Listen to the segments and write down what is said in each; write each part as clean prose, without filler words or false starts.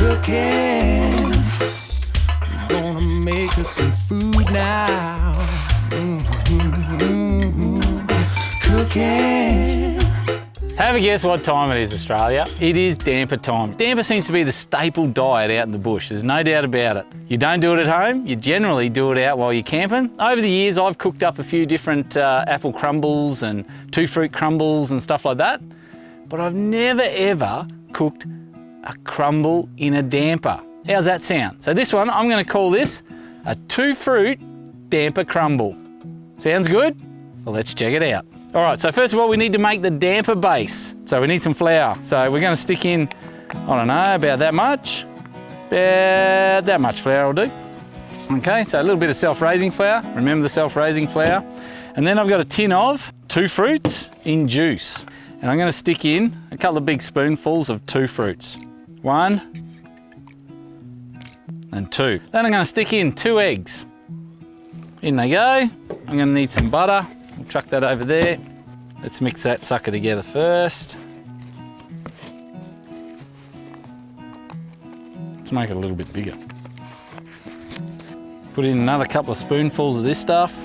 Cooking, we're gonna make us some food now. Cooking. Have a guess what time it is, Australia. It is damper time. Damper seems to be the staple diet out in the bush, there's no doubt about it. You don't do it at home, you generally do it out while you're camping. Over the years, I've cooked up a few different apple crumbles and 2-fruit crumbles and stuff like that, but I've never ever cooked a crumble in a damper. How's that sound? So this one, I'm gonna call this a 2-fruit damper crumble. Sounds good? Well, let's check it out. All right, so first of all, we need to make the damper base. So we need some flour. So we're gonna stick in, I don't know, about that much. About that much flour will do. Okay, so a little bit of self-raising flour. Remember the self-raising flour. And then I've got a tin of 2 fruits in juice. And I'm gonna stick in a couple of big spoonfuls of 2 fruits. 1 and 2. Then I'm gonna stick in 2 eggs. In they go. I'm gonna need some butter. We'll chuck that over there. Let's mix that sucker together first. Let's make it a little bit bigger. Put in another couple of spoonfuls of this stuff.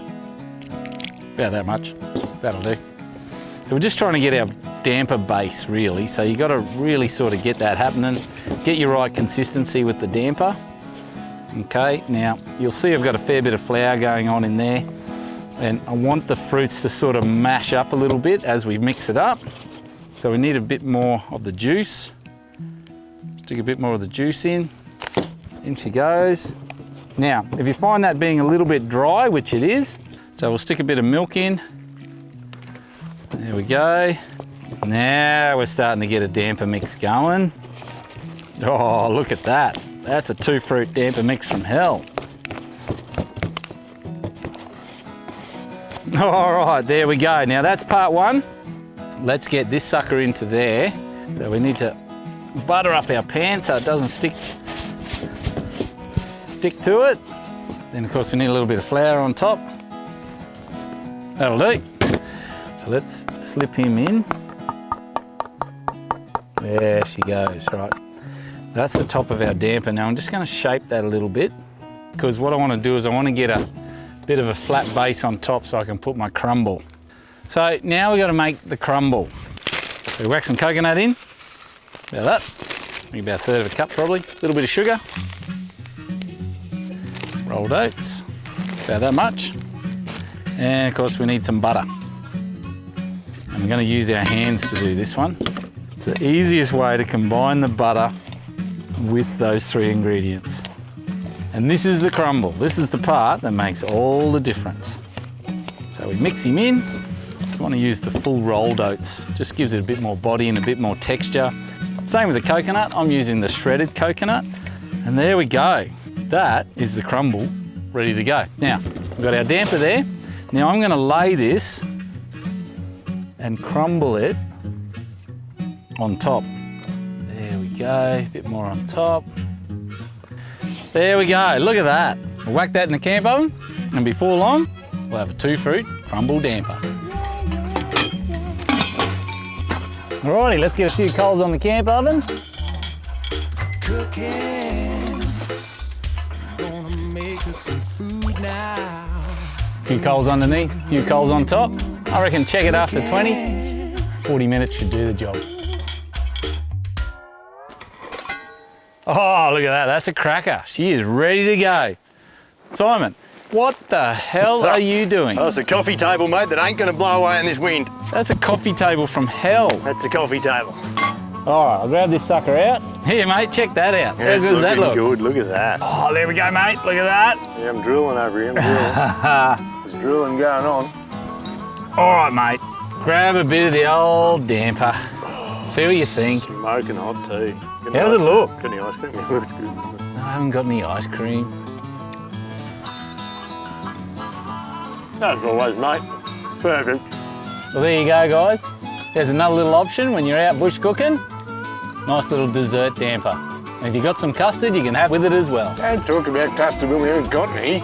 About that much, that'll do. So we're just trying to get our damper base really. So you gotta really sort of get that happening. Get your right consistency with the damper. Okay, now you'll see I've got a fair bit of flour going on in there. And I want the fruits to sort of mash up a little bit as we mix it up. So we need a bit more of the juice. Stick a bit more of the juice in. In she goes. Now, if you find that being a little bit dry, which it is, so we'll stick a bit of milk in. There we go. Now we're starting to get a damper mix going. Oh, look at that. That's a 2-fruit damper mix from hell. All right, there we go. Now that's part 1. Let's get this sucker into there. So we need to butter up our pan so it doesn't stick to it. Then of course we need a little bit of flour on top. That'll do. So let's slip him in. There she goes, right. That's the top of our damper. Now I'm just gonna shape that a little bit because what I wanna do is I wanna get a bit of a flat base on top so I can put my crumble. So now we've got to make the crumble. So we whack some coconut in, about that, maybe about 1/3 of a cup probably, a little bit of sugar, rolled oats, about that much, and of course we need some butter. And we're going to use our hands to do this one. It's the easiest way to combine the butter with those 3 ingredients. And this is the crumble. This is the part that makes all the difference. So we mix him in. You want to use the full rolled oats. Just gives it a bit more body and a bit more texture. Same with the coconut. I'm using the shredded coconut. And there we go. That is the crumble ready to go. Now, we've got our damper there. Now I'm going to lay this and crumble it on top. There we go. A bit more on top. There we go, look at that. We'll whack that in the camp oven, and before long, we'll have a 2-fruit crumble damper. Alrighty, let's get a few coals on the camp oven. Cooking, gonna make us some food now. A few coals underneath, a few coals on top. I reckon check it after 20, 40 minutes should do the job. Oh, look at that, that's a cracker. She is ready to go. Simon, what the hell are you doing? Oh, it's a coffee table, mate, that ain't gonna blow away in this wind. That's a coffee table from hell. That's a coffee table. All right, I'll grab this sucker out. Here, mate, check that out. Yeah, How good does that look? Good, look at that. Oh, there we go, mate, look at that. Yeah, I'm drooling over here, There's drooling going on. All right, mate, grab a bit of the old damper. See what you think. Smoking hot too. How does it look? Got any ice cream? It looks good. I haven't got any ice cream. As always, mate. Perfect. Well, there you go, guys. There's another little option when you're out bush cooking. Nice little dessert damper. And if you've got some custard, you can have with it as well. Don't talk about custard when we haven't got any.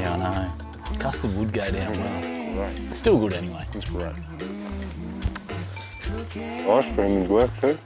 Yeah, I know. Custard would go down well. Right. Still good anyway. That's great. Ice cream would work too.